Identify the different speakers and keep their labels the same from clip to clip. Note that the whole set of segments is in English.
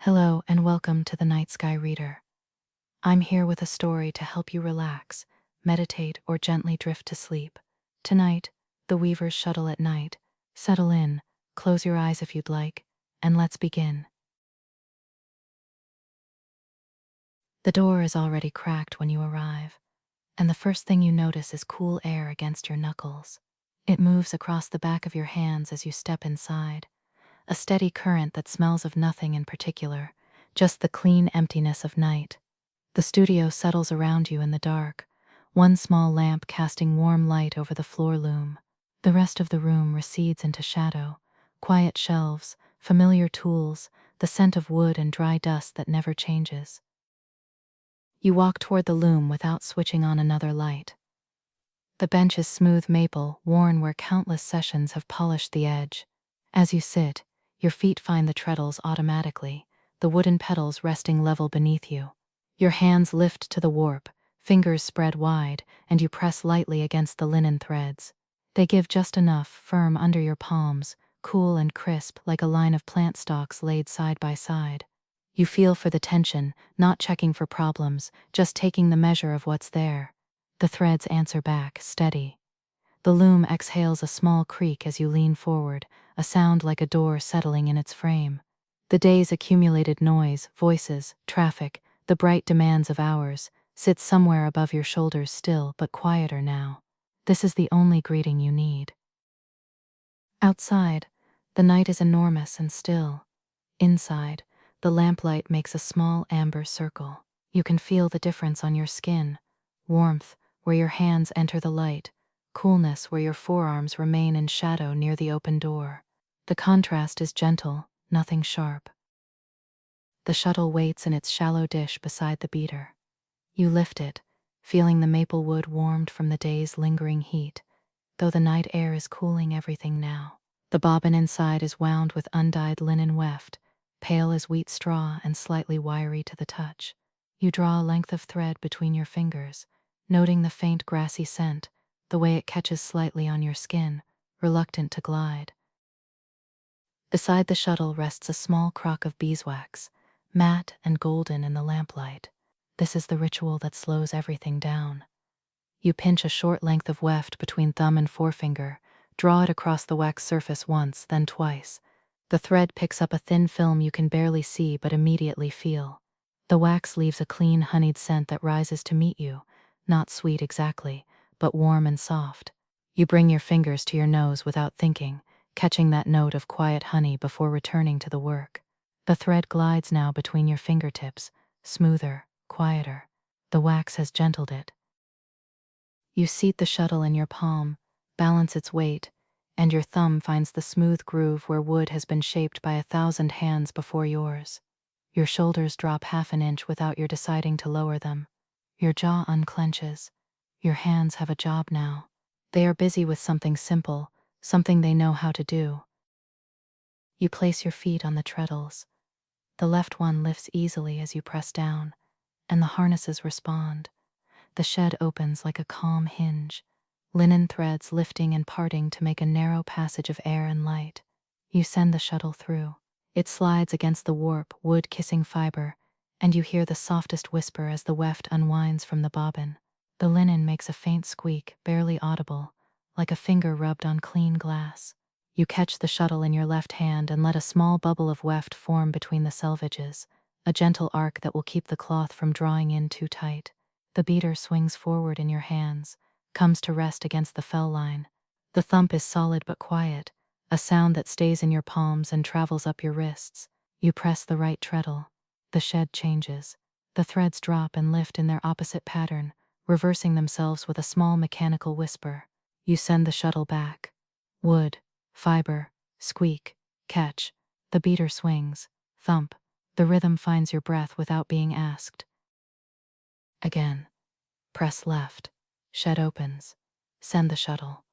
Speaker 1: Hello and welcome to the Night Sky Reader. I'm here with a story to help you relax, meditate, or gently drift to sleep. Tonight, the Weaver's Shuttle at Night. Settle in, close your eyes if you'd like, and let's begin. The door is already cracked when you arrive, and the first thing you notice is cool air against your knuckles. It moves across the back of your hands as you step inside, a steady current that smells of nothing in particular, just the clean emptiness of night. The studio settles around you in the dark, one small lamp casting warm light over the floor loom. The rest of the room recedes into shadow, quiet shelves, familiar tools, the scent of wood and dry dust that never changes. You walk toward the loom without switching on another light. The bench is smooth maple, worn where countless sessions have polished the edge. As you sit, your feet find the treadles automatically, the wooden pedals resting level beneath you. Your hands lift to the warp, fingers spread wide, and you press lightly against the linen threads. They give just enough firm under your palms, cool and crisp like a line of plant stalks laid side by side. You feel for the tension, not checking for problems, just taking the measure of what's there. The threads answer back, steady. The loom exhales a small creak as you lean forward, a sound like a door settling in its frame. The day's accumulated noise, voices, traffic, the bright demands of hours, sits somewhere above your shoulders still but quieter now. This is the only greeting you need. Outside, the night is enormous and still. Inside, the lamplight makes a small amber circle. You can feel the difference on your skin. Warmth, where your hands enter the light. Coolness, where your forearms remain in shadow near the open door. The contrast is gentle, nothing sharp. The shuttle waits in its shallow dish beside the beater. You lift it, feeling the maple wood warmed from the day's lingering heat, though the night air is cooling everything now. The bobbin inside is wound with undyed linen weft, pale as wheat straw and slightly wiry to the touch. You draw a length of thread between your fingers, noting the faint grassy scent, the way it catches slightly on your skin, reluctant to glide. Beside the shuttle rests a small crock of beeswax, matte and golden in the lamplight. This is the ritual that slows everything down. You pinch a short length of weft between thumb and forefinger, draw it across the wax surface once, then twice. The thread picks up a thin film you can barely see but immediately feel. The wax leaves a clean, honeyed scent that rises to meet you, not sweet exactly, but warm and soft. You bring your fingers to your nose without thinking, catching that note of quiet honey before returning to the work. The thread glides now between your fingertips, smoother, quieter. The wax has gentled it. You seat the shuttle in your palm, balance its weight, and your thumb finds the smooth groove where wood has been shaped by 1,000 hands before yours. Your shoulders drop half an inch without your deciding to lower them. Your jaw unclenches. Your hands have a job now. They are busy with something simple, something they know how to do. You place your feet on the treadles. The left one lifts easily as you press down, and the harnesses respond. The shed opens like a calm hinge, linen threads lifting and parting to make a narrow passage of air and light. You send the shuttle through. It slides against the warp, wood-kissing fiber, and you hear the softest whisper as the weft unwinds from the bobbin. The linen makes a faint squeak, barely audible, like a finger rubbed on clean glass. You catch the shuttle in your left hand and let a small bubble of weft form between the selvages, a gentle arc that will keep the cloth from drawing in too tight. The beater swings forward in your hands, comes to rest against the fell line. The thump is solid but quiet, a sound that stays in your palms and travels up your wrists. You press the right treadle. The shed changes. The threads drop and lift in their opposite pattern, reversing themselves with a small mechanical whisper. You send the shuttle back. Wood, fiber, squeak, catch. The beater swings. Thump. The rhythm finds your breath without being asked. Again. Press left. Shed opens. Send the shuttle.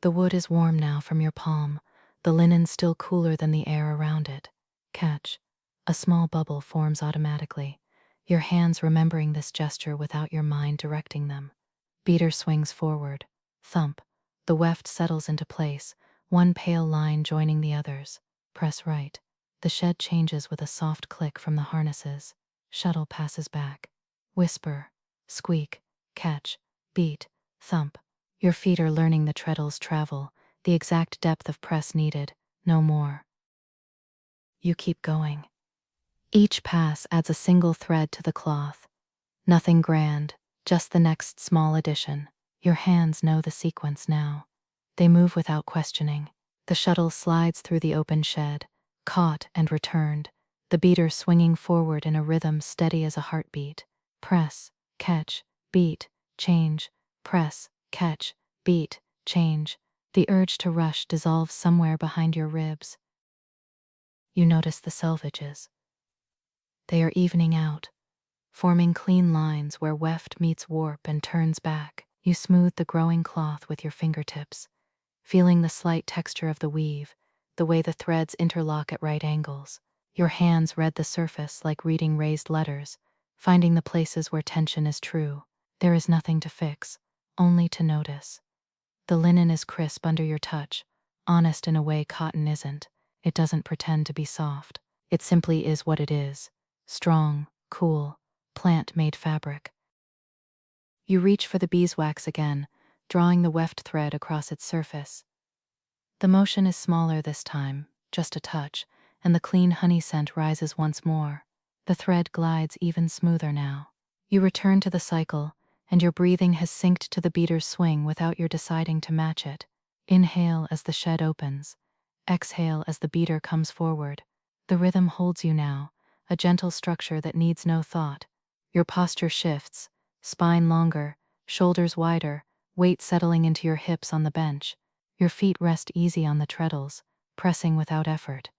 Speaker 1: The wood is warm now from your palm, the linen still cooler than the air around it. Catch. A small bubble forms automatically, your hands remembering this gesture without your mind directing them. Beater swings forward. Thump. The weft settles into place, one pale line joining the others. Press right. The shed changes with a soft click from the harnesses. Shuttle passes back. Whisper, squeak, catch, beat, thump. Your feet are learning the treadle's travel, the exact depth of press needed, no more. You keep going. Each pass adds a single thread to the cloth. Nothing grand, just the next small addition. Your hands know the sequence now. They move without questioning. The shuttle slides through the open shed, caught and returned, the beater swinging forward in a rhythm steady as a heartbeat. Press, catch, beat, change, press, catch, beat, change. The urge to rush dissolves somewhere behind your ribs. You notice the selvages. They are evening out, forming clean lines where weft meets warp and turns back. You smooth the growing cloth with your fingertips, feeling the slight texture of the weave, the way the threads interlock at right angles. Your hands read the surface like reading raised letters, finding the places where tension is true. There is nothing to fix, only to notice. The linen is crisp under your touch, honest in a way cotton isn't. It doesn't pretend to be soft. It simply is what it is. Strong, cool, plant-made fabric. You reach for the beeswax again, drawing the weft thread across its surface. The motion is smaller this time, just a touch, and the clean honey scent rises once more. The thread glides even smoother now. You return to the cycle, and your breathing has synced to the beater's swing without your deciding to match it. Inhale as the shed opens. Exhale as the beater comes forward. The rhythm holds you now, a gentle structure that needs no thought. Your posture shifts, spine longer, shoulders wider, weight settling into your hips on the bench. Your feet rest easy on the treadles, pressing without effort.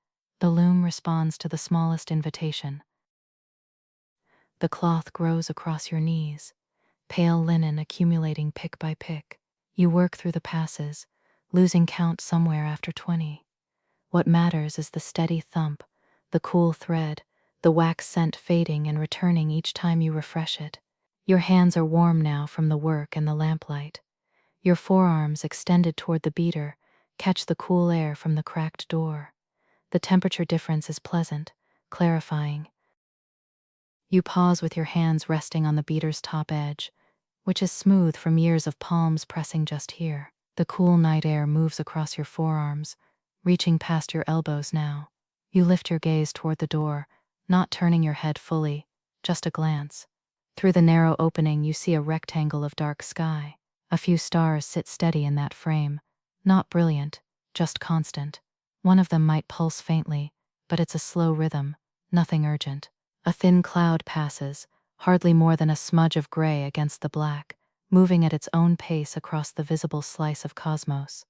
Speaker 1: The loom responds to the smallest invitation. The cloth grows across your knees, pale linen accumulating pick by pick. You work through the passes, losing count somewhere after 20. What matters is the steady thump, the cool thread, the wax scent fading and returning each time you refresh it. Your hands are warm now from the work and the lamplight. Your forearms, extended toward the beater, catch the cool air from the cracked door. The temperature difference is pleasant, clarifying. You pause with your hands resting on the beater's top edge, which is smooth from years of palms pressing just here. The cool night air moves across your forearms, reaching past your elbows now. You lift your gaze toward the door, not turning your head fully, just a glance. Through the narrow opening, you see a rectangle of dark sky. A few stars sit steady in that frame, not brilliant, just constant. One of them might pulse faintly, but it's a slow rhythm, nothing urgent. A thin cloud passes, hardly more than a smudge of gray against the black, moving at its own pace across the visible slice of cosmos.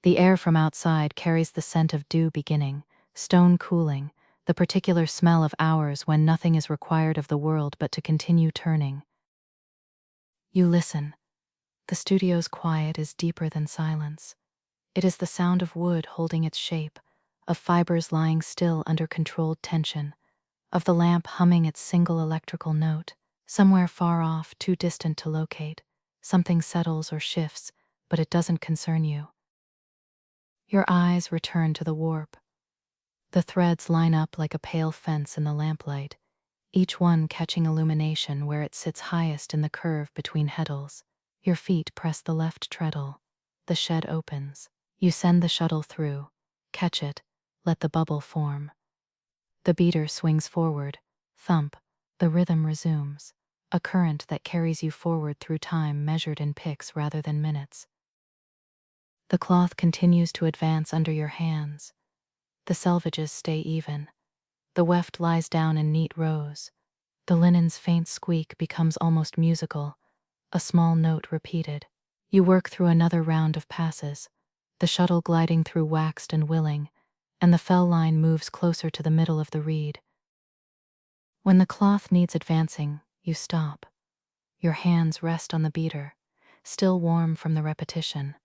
Speaker 1: The air from outside carries the scent of dew beginning, stone cooling, the particular smell of hours when nothing is required of the world but to continue turning. You listen. The studio's quiet is deeper than silence. It is the sound of wood holding its shape, of fibers lying still under controlled tension, of the lamp humming its single electrical note. Somewhere far off, too distant to locate, something settles or shifts, but it doesn't concern you. Your eyes return to the warp. The threads line up like a pale fence in the lamplight, each one catching illumination where it sits highest in the curve between heddles. Your feet press the left treadle. The shed opens. You send the shuttle through, catch it, let the bubble form. The beater swings forward. Thump. The rhythm resumes, a current that carries you forward through time measured in picks rather than minutes. The cloth continues to advance under your hands. The selvages stay even. The weft lies down in neat rows. The linen's faint squeak becomes almost musical, a small note repeated. You work through another round of passes, the shuttle gliding through waxed and willing, and the fell line moves closer to the middle of the reed. When the cloth needs advancing, you stop. Your hands rest on the beater, still warm from the repetition.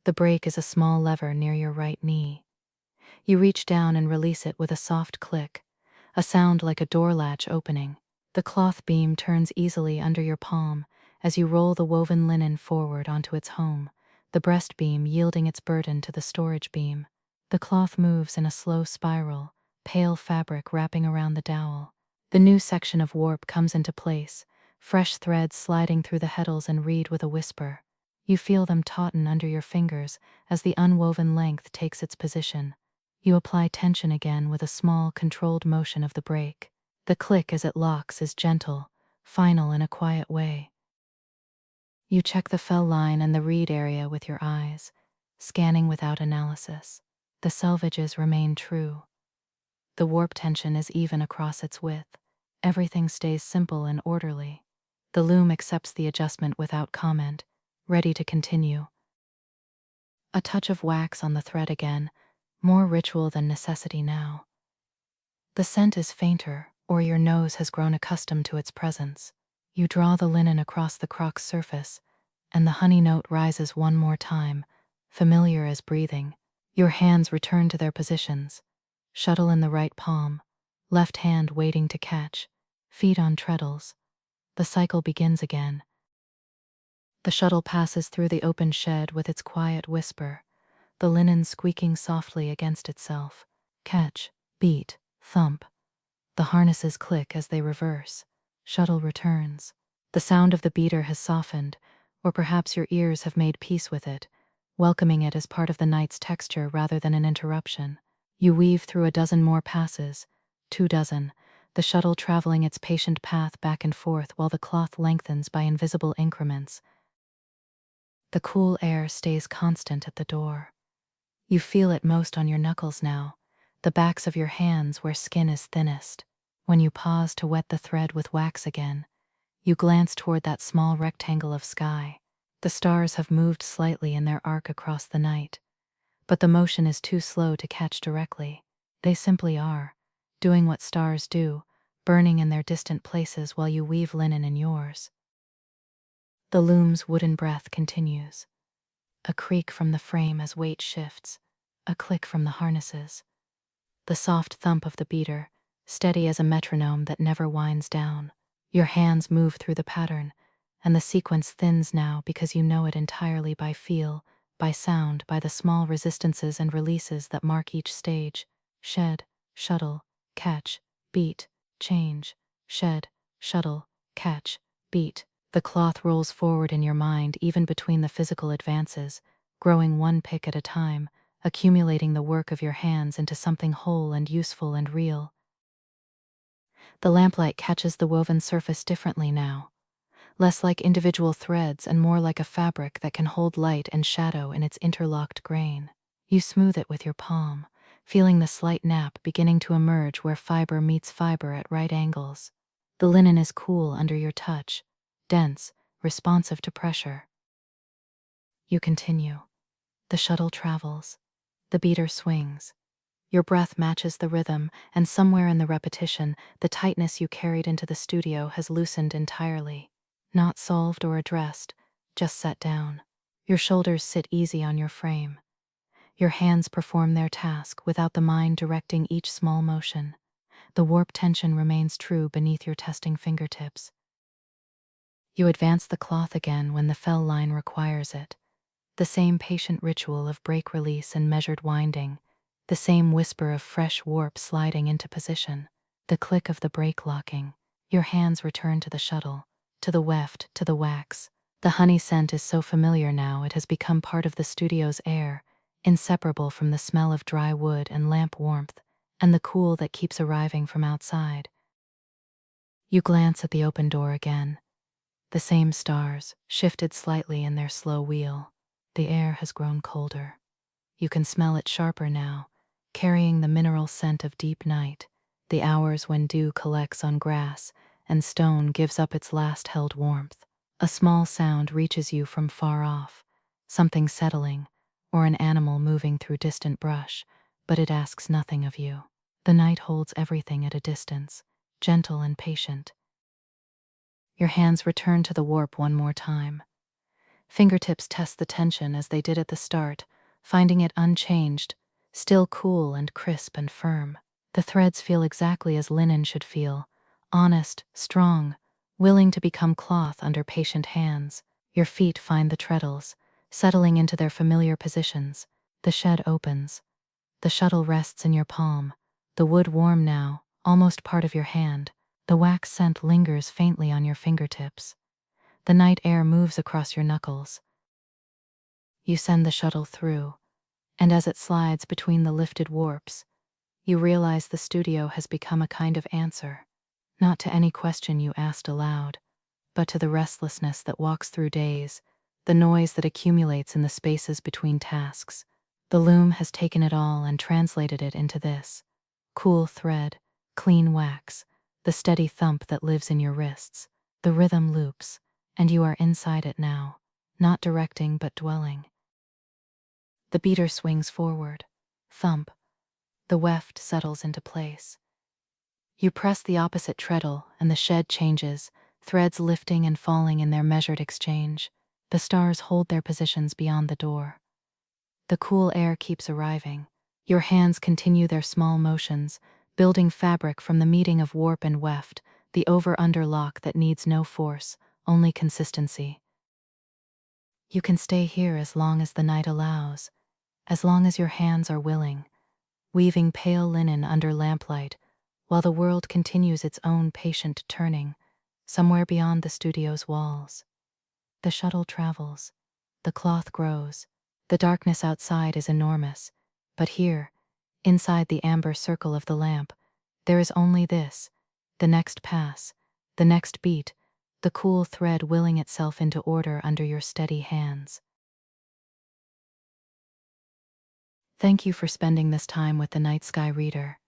Speaker 1: The brake is a small lever near your right knee. You reach down and release it with a soft click, a sound like a door latch opening. The cloth beam turns easily under your palm as you roll the woven linen forward onto its home, the breast beam yielding its burden to the storage beam. The cloth moves in a slow spiral, pale fabric wrapping around the dowel. The new section of warp comes into place, fresh threads sliding through the heddles and reed with a whisper. You feel them tauten under your fingers as the unwoven length takes its position. You apply tension again with a small, controlled motion of the break. The click as it locks is gentle, final in a quiet way. You check the fell line and the reed area with your eyes, scanning without analysis. The selvages remain true. The warp tension is even across its width. Everything stays simple and orderly. The loom accepts the adjustment without comment, ready to continue. A touch of wax on the thread again, more ritual than necessity now. The scent is fainter, or your nose has grown accustomed to its presence. You draw the linen across the croc's surface, and the honey note rises one more time, familiar as breathing. Your hands return to their positions, shuttle in the right palm, left hand waiting to catch, feet on treadles. The cycle begins again. The shuttle passes through the open shed with its quiet whisper, the linen squeaking softly against itself. Catch, beat, thump. The harnesses click as they reverse. Shuttle returns. The sound of the beater has softened, or perhaps your ears have made peace with it, welcoming it as part of the night's texture rather than an interruption. You weave through a dozen more passes, 2 dozen, the shuttle traveling its patient path back and forth while the cloth lengthens by invisible increments. The cool air stays constant at the door. You feel it most on your knuckles now, the backs of your hands where skin is thinnest. When you pause to wet the thread with wax again, you glance toward that small rectangle of sky. The stars have moved slightly in their arc across the night, but the motion is too slow to catch directly. They simply are, doing what stars do, burning in their distant places while you weave linen in yours. The loom's wooden breath continues. A creak from the frame as weight shifts, a click from the harnesses. The soft thump of the beater, steady as a metronome that never winds down. Your hands move through the pattern, and the sequence thins now because you know it entirely by feel, by sound, by the small resistances and releases that mark each stage. Shed, shuttle, catch, beat, change, shed, shuttle, catch, beat. The cloth rolls forward in your mind even between the physical advances, growing one pick at a time, accumulating the work of your hands into something whole and useful and real. The lamplight catches the woven surface differently now, less like individual threads and more like a fabric that can hold light and shadow in its interlocked grain. You smooth it with your palm, feeling the slight nap beginning to emerge where fiber meets fiber at right angles. The linen is cool under your touch, dense, responsive to pressure. You continue. The shuttle travels. The beater swings. Your breath matches the rhythm, and somewhere in the repetition, the tightness you carried into the studio has loosened entirely. Not solved or addressed, just set down. Your shoulders sit easy on your frame. Your hands perform their task without the mind directing each small motion. The warp tension remains true beneath your testing fingertips. You advance the cloth again when the fell line requires it. The same patient ritual of break release and measured winding, the same whisper of fresh warp sliding into position, the click of the break locking. Your hands return to the shuttle, to the weft, to the wax. The honey scent is so familiar now it has become part of the studio's air, inseparable from the smell of dry wood and lamp warmth, and the cool that keeps arriving from outside. You glance at the open door again. The same stars, shifted slightly in their slow wheel. The air has grown colder. You can smell it sharper now, carrying the mineral scent of deep night, the hours when dew collects on grass and stone gives up its last held warmth. A small sound reaches you from far off, something settling, or an animal moving through distant brush, but it asks nothing of you. The night holds everything at a distance, gentle and patient. Your hands return to the warp one more time. Fingertips test the tension as they did at the start, finding it unchanged, still cool and crisp and firm. The threads feel exactly as linen should feel, honest, strong, willing to become cloth under patient hands. Your feet find the treadles, settling into their familiar positions. The shed opens. The shuttle rests in your palm, the wood warm now, almost part of your hand. The wax scent lingers faintly on your fingertips. The night air moves across your knuckles. You send the shuttle through, and as it slides between the lifted warps, you realize the studio has become a kind of answer, not to any question you asked aloud, but to the restlessness that walks through days, the noise that accumulates in the spaces between tasks. The loom has taken it all and translated it into this: cool thread, clean wax, the steady thump that lives in your wrists. The rhythm loops, and you are inside it now, not directing but dwelling. The beater swings forward. Thump. The weft settles into place. You press the opposite treadle, and the shed changes, threads lifting and falling in their measured exchange. The stars hold their positions beyond the door. The cool air keeps arriving. Your hands continue their small motions, building fabric from the meeting of warp and weft, the over-under lock that needs no force, only consistency. You can stay here as long as the night allows, as long as your hands are willing, weaving pale linen under lamplight, while the world continues its own patient turning, somewhere beyond the studio's walls. The shuttle travels. The cloth grows. The darkness outside is enormous, but here, inside the amber circle of the lamp, there is only this: the next pass, the next beat, the cool thread willing itself into order under your steady hands. Thank you for spending this time with the Night Sky Reader.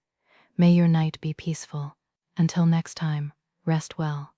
Speaker 1: May your night be peaceful. Until next time, rest well.